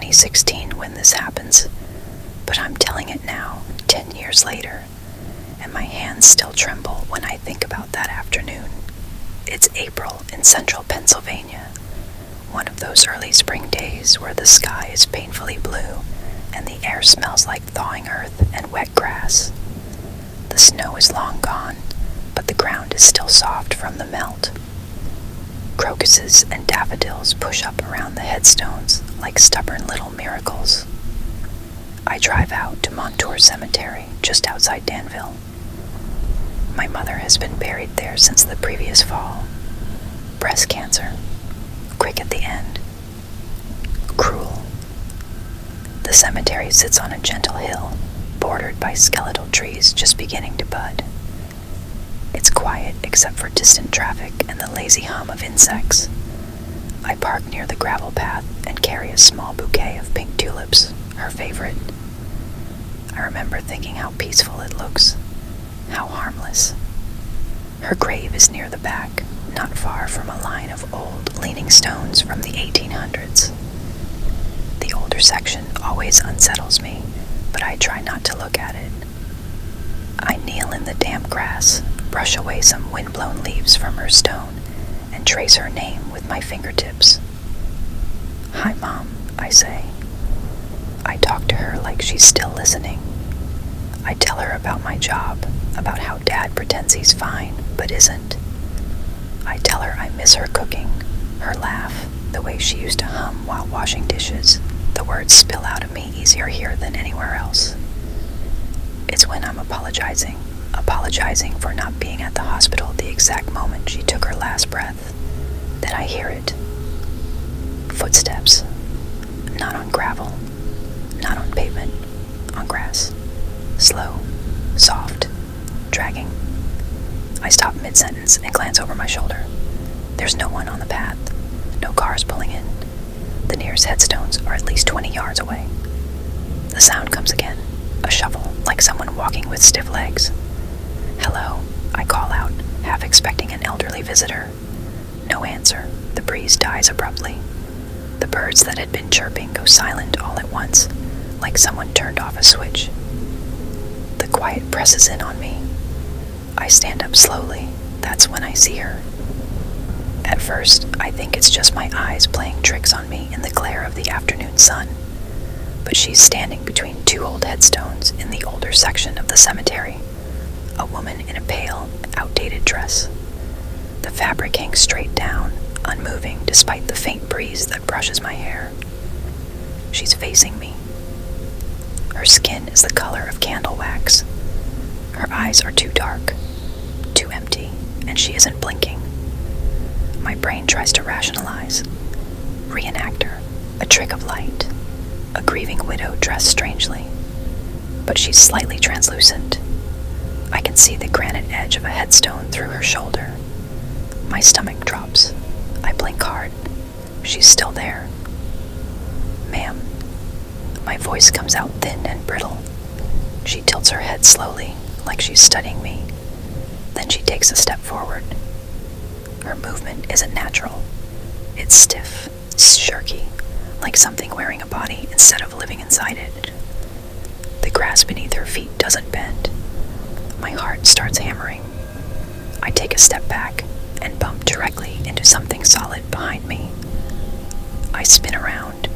only 16 when this happens, but I'm telling it now, 10 years later, and my hands still tremble when I think about that afternoon. It's April in central Pennsylvania, one of those early spring days where the sky is painfully blue and the air smells like thawing earth and wet grass. The snow is long gone, but the ground is still soft from the melt. Crocuses and daffodils push up around the headstones like stubborn little miracles. I drive out to Montour Cemetery just outside Danville. My mother has been buried there since the previous fall. Breast cancer. Quick at the end. Cruel. The cemetery sits on a gentle hill, bordered by skeletal trees just beginning to bud. It's quiet except for distant traffic and the lazy hum of insects. I park near the gravel path and carry a small bouquet of pink tulips, her favorite. I remember thinking how peaceful it looks, how harmless. Her grave is near the back, not far from a line of old, leaning stones from the 1800s. The older section always unsettles me, but I try not to look at it. I kneel in the damp grass, brush away some wind-blown leaves from her stone, and trace her name with my fingertips. "Hi, Mom," I say. I talk to her like she's still listening. I tell her about my job, about how Dad pretends he's fine, but isn't. I tell her I miss her cooking, her laugh, the way she used to hum while washing dishes. The words spill out of me easier here than anywhere else. It's when I'm apologizing for not being at the hospital the exact moment she took her last breath, that I hear it. Footsteps. Not on gravel, not on pavement, on grass. Slow, soft, dragging. I stop mid-sentence and glance over my shoulder. There's no one on the path, no cars pulling in. The nearest headstones are at least 20 yards away. The sound comes again, a shuffle, like someone walking with stiff legs. "Hello," I call out, half expecting an elderly visitor. No answer. The breeze dies abruptly. The birds that had been chirping go silent all at once, like someone turned off a switch. The quiet presses in on me. I stand up slowly. That's when I see her. At first, I think it's just my eyes playing tricks on me in the glare of the afternoon sun. But she's standing between two old headstones in the older section of the cemetery. A woman in a pale, outdated dress. The fabric hangs straight down, unmoving despite the faint breeze that brushes my hair. She's facing me. Her skin is the color of candle wax. Her eyes are too dark, too empty, and she isn't blinking. My brain tries to rationalize. Reenactor, a trick of light, a grieving widow dressed strangely. But she's slightly translucent. I can see the granite edge of a headstone through her shoulder. My stomach drops. I blink hard. She's still there. "Ma'am." My voice comes out thin and brittle. She tilts her head slowly, like she's studying me. Then she takes a step forward. Her movement isn't natural. It's stiff, shirky, like something wearing a body instead of living inside it. The grass beneath her feet doesn't bend. My heart starts hammering. I take a step back and bump directly into something solid behind me. I spin around.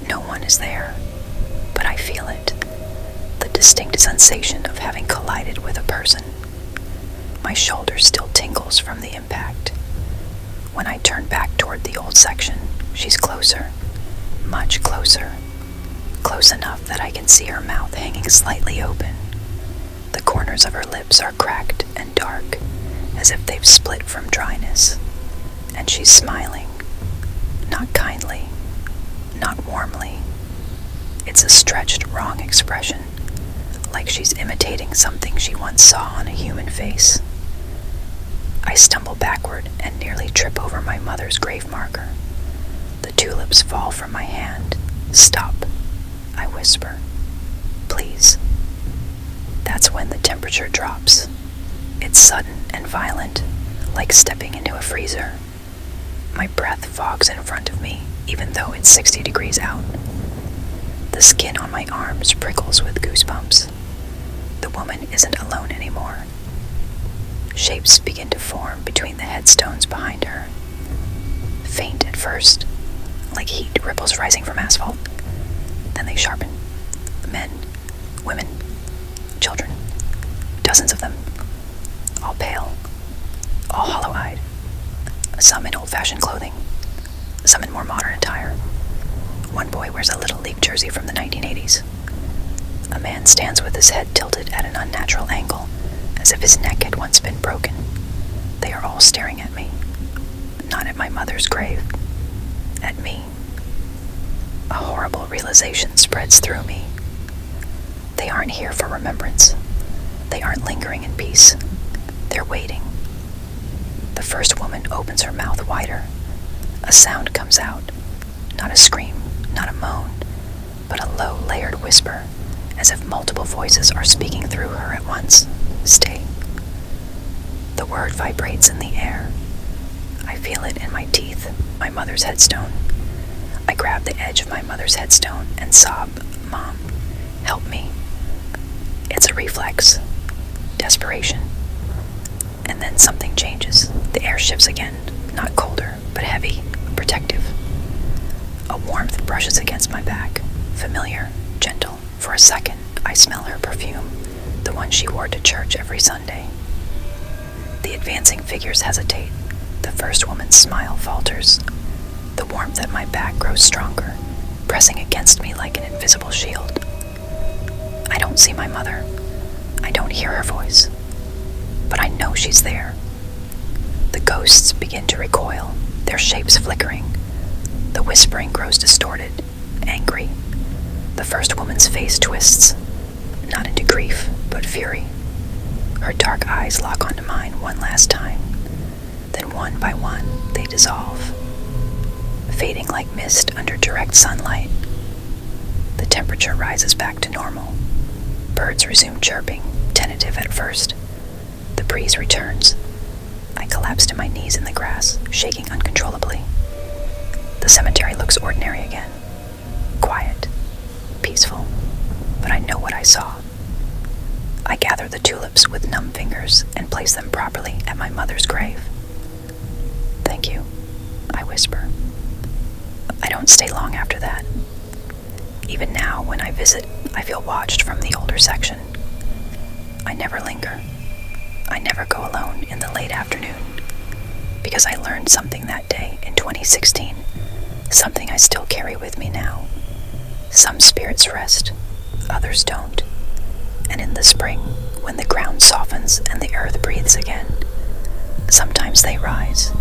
No one is there, but I feel it. The distinct sensation of having collided with a person. My shoulder still tingles from the impact. When I turn back toward the old section, she's closer, much closer. Close enough that I can see her mouth hanging slightly open. The corners of her lips are cracked and dark, as if they've split from dryness. And she's smiling. Not kindly, not warmly. It's a stretched, wrong expression, like she's imitating something she once saw on a human face. I stumble backward and nearly trip over my mother's grave marker. The tulips fall from my hand. "Stop," I whisper. "Please." That's when the temperature drops. It's sudden and violent, like stepping into a freezer. My breath fogs in front of me, even though it's 60 degrees out. The skin on my arms prickles with goosebumps. The woman isn't alone anymore. Shapes begin to form between the headstones behind her. Faint at first, like heat ripples rising from asphalt. Then they sharpen. Men, women, children, dozens of them, all pale, all hollow-eyed, some in old-fashioned clothing, some in more modern attire. One boy wears a Little League jersey from the 1980s. A man stands with his head tilted at an unnatural angle, as if his neck had once been broken. They are all staring at me. Not at my mother's grave. At me. A horrible realization spreads through me. They aren't here for remembrance. They aren't lingering in peace. They're waiting. The first woman opens her mouth wider. A sound comes out. Not a scream, not a moan, but a low, layered whisper, as if multiple voices are speaking through her at once. Stay. The word vibrates in the air. I feel it in my teeth, my mother's headstone. I grab the edge of my mother's headstone and sob, "Mom, help me." It's a reflex. Desperation. And then something changes. The air shifts again, not colder, but heavy, protective. A warmth brushes against my back, familiar, gentle. For a second, I smell her perfume, the one she wore to church every Sunday. The advancing figures hesitate. The first woman's smile falters. The warmth at my back grows stronger, pressing against me like an invisible shield. I don't see my mother. I don't hear her voice. But I know she's there. The ghosts begin to recoil, their shapes flickering. The whispering grows distorted, angry. The first woman's face twists, not into grief, but fury. Her dark eyes lock onto mine one last time. Then one by one, they dissolve, fading like mist under direct sunlight. The temperature rises back to normal. Birds resume chirping, tentative at first. The breeze returns. I collapse to my knees in the grass, shaking uncontrollably. The cemetery looks ordinary again. Quiet, peaceful, but I know what I saw. I gather the tulips with numb fingers and place them properly at my mother's grave. "Thank you," I whisper. I don't stay long after that. Even now, when I visit, I feel watched from the older section. I never linger. I never go alone in the late afternoon, because I learned something that day in 2016, something I still carry with me now. Some spirits rest, others don't. And in the spring, when the ground softens and the earth breathes again, sometimes they rise,